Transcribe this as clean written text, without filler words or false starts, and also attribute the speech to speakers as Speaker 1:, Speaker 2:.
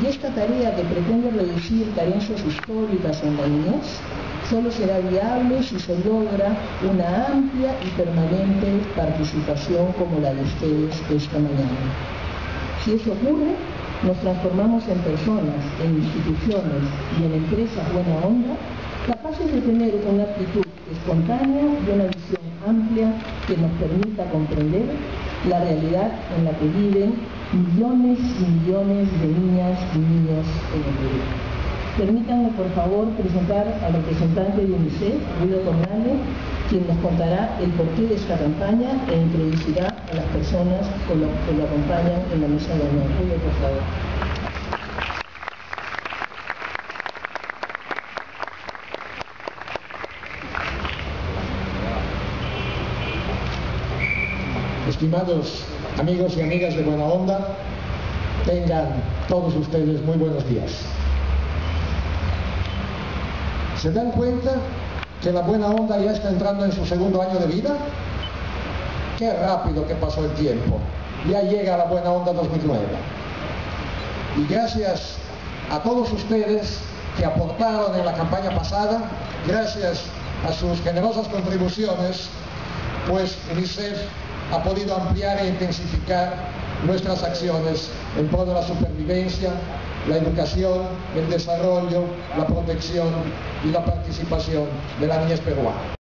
Speaker 1: Y esta tarea, que pretende reducir carencias históricas en la niñez, solo será viable si se logra una amplia y permanente participación como la de ustedes esta mañana. Si eso ocurre, nos transformamos en personas, en instituciones y en empresas buena onda, capaces de tener una actitud espontánea y una visión amplia que nos permita comprender la realidad en la que viven millones y millones de niñas y niños en el Perú. Permítanme, por favor, presentar al representante de UNICEF, Guido Tornale, quien nos contará el porqué de esta campaña e introducirá a las personas que lo acompañan en la mesa de honor. Guido, por favor.
Speaker 2: Estimados amigos y amigas de Buena Onda, tengan todos ustedes muy buenos días. ¿Se dan cuenta que la Buena Onda ya está entrando en su segundo año de vida? ¡Qué rápido que pasó el tiempo! Ya llega la Buena Onda 2009. Y gracias a todos ustedes que aportaron en la campaña pasada, gracias a sus generosas contribuciones, pues UNICEF ha podido ampliar e intensificar nuestras acciones en pro de la supervivencia, la educación, el desarrollo, la protección y la participación de la niñez peruana.